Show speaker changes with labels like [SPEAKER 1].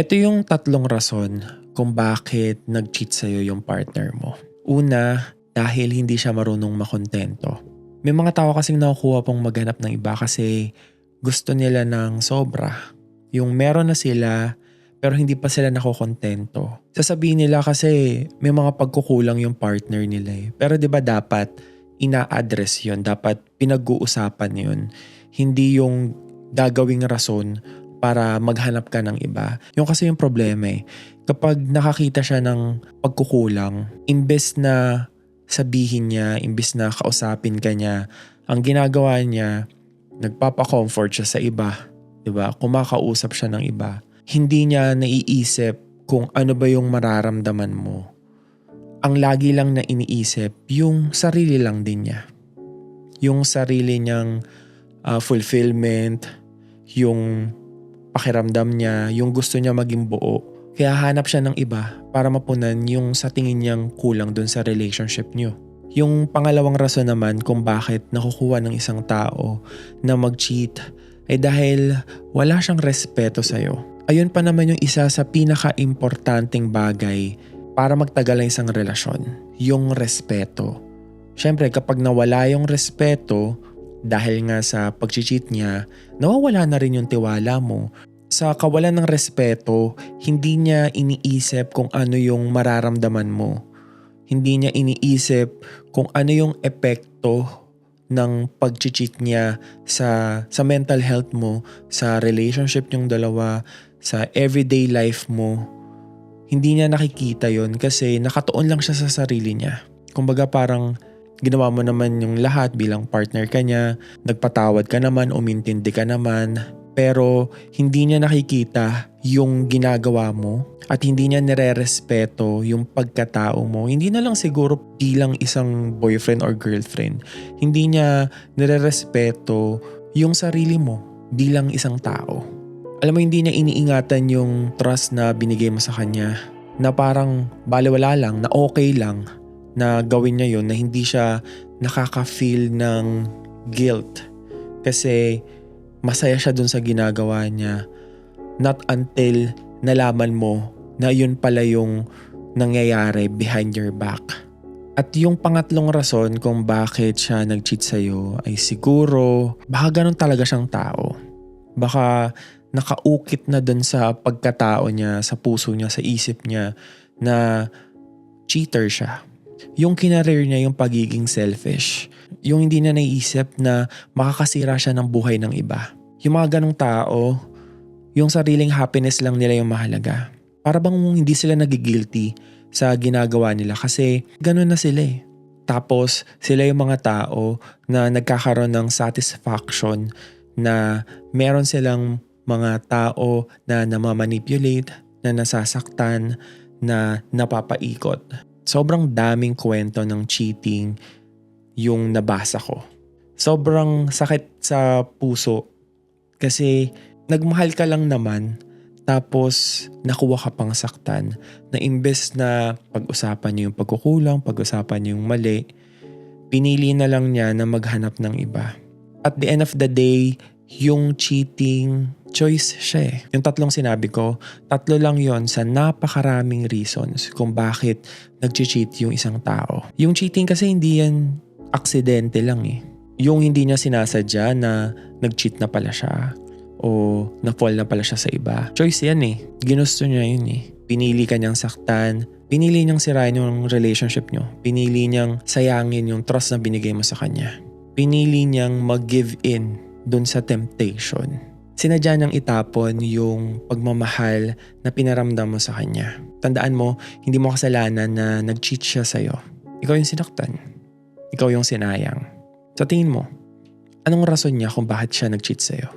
[SPEAKER 1] Ito yung tatlong rason kung bakit nag-cheat sa'yo yung partner mo. Una, dahil hindi siya marunong makontento. May mga tao kasing nakukuha pong maghanap ng iba kasi gusto nila ng sobra. Yung meron na sila pero hindi pa sila nakokontento. Sasabihin nila kasi may mga pagkukulang yung partner nila eh. Pero 'di ba dapat ina-address yun, dapat pinag-uusapan yun. Hindi yung gagawing rason para maghanap ka ng iba. Yung kasi yung problema eh. Kapag nakakita siya ng pagkukulang, imbes na sabihin niya, imbes na kausapin ka niya, ang ginagawa niya, nagpapa-comfort siya sa iba. 'Di ba? Kumakausap siya ng iba. Hindi niya naiisip kung ano ba yung mararamdaman mo. Ang lagi lang na iniisip, yung sarili lang din niya. Yung sarili niyang fulfillment, yung pakiramdam niya, yung gusto niya maging buo. Kaya hanap siya ng iba para mapunan yung sa tingin niyang kulang dun sa relationship niyo. Yung pangalawang rason naman kung bakit nakukuha ng isang tao na mag-cheat ay dahil wala siyang respeto sa'yo. Ayun pa naman yung isa sa pinaka-importanting bagay para magtagal ang isang relasyon, yung respeto. Siyempre kapag nawala yung respeto, dahil nga sa pag-cheat niya, nawawala na rin yung tiwala mo. Sa kawalan ng respeto, hindi niya iniisip kung ano yung mararamdaman mo. Hindi niya iniisip kung ano yung epekto ng pag-cheat niya sa mental health mo, sa relationship niyong dalawa, sa everyday life mo. Hindi niya nakikita yon kasi nakatuon lang siya sa sarili niya. Kumbaga parang ginawa mo naman yung lahat bilang partner ka niya, nagpatawad ka naman, umintindi ka naman, pero hindi niya nakikita yung ginagawa mo at hindi niya nire-respeto yung pagkatao mo. Hindi na lang siguro bilang isang boyfriend or girlfriend. Hindi niya nire-respeto yung sarili mo bilang isang tao. Alam mo, hindi niya iniingatan yung trust na binigay mo sa kanya na parang balewala lang, na okay lang na gawin niya yun, na hindi siya nakaka-feel ng guilt kasi masaya siya dun sa ginagawa niya. Not until nalaman mo na yun pala yung nangyayari behind your back. At yung pangatlong rason kung bakit siya nag-cheat sa'yo ay siguro baka ganun talaga siyang tao. Baka nakaukit na dun sa pagkatao niya, sa puso niya, sa isip niya na cheater siya. Yung kinareer niya yung pagiging selfish. Yung hindi na naiisip na makakasira siya ng buhay ng iba. Yung mga ganong tao, yung sariling happiness lang nila yung mahalaga. Para bang hindi sila nagigilty sa ginagawa nila kasi ganun na sila eh. Tapos sila yung mga tao na nagkakaroon ng satisfaction na meron silang mga tao na namamanipulate, na nasasaktan, na napapaikot. Sobrang daming kwento ng cheating yung nabasa ko. Sobrang sakit sa puso kasi nagmahal ka lang naman tapos nakuha ka pang saktan na imbes na pag-usapan niyo yung pagkukulang, pag-usapan niyo yung mali, pinili na lang niya na maghanap ng iba. At the end of the day, yung cheating, choice siya eh. Yung tatlong sinabi ko, tatlo lang yon sa napakaraming reasons kung bakit nag-cheat yung isang tao. Yung cheating kasi hindi yan aksidente lang eh. Yung hindi niya sinasadya na nag-cheat na pala siya o na-fall na pala siya sa iba. Choice yan eh. Ginusto niya yun eh. Pinili ka niyang saktan, pinili niyang sirain yung relationship niyo, pinili niyang sayangin yung trust na binigay mo sa kanya. Pinili niyang mag-give in dun sa temptation. Sinadya niyang itapon yung pagmamahal na pinaramdam mo sa kanya. Tandaan mo, hindi mo kasalanan na nag-cheat siya sa'yo. Ikaw yung sinaktan. Ikaw yung sinayang. Sa tingin mo, anong rason niya kung bakit siya nag-cheat sa'yo?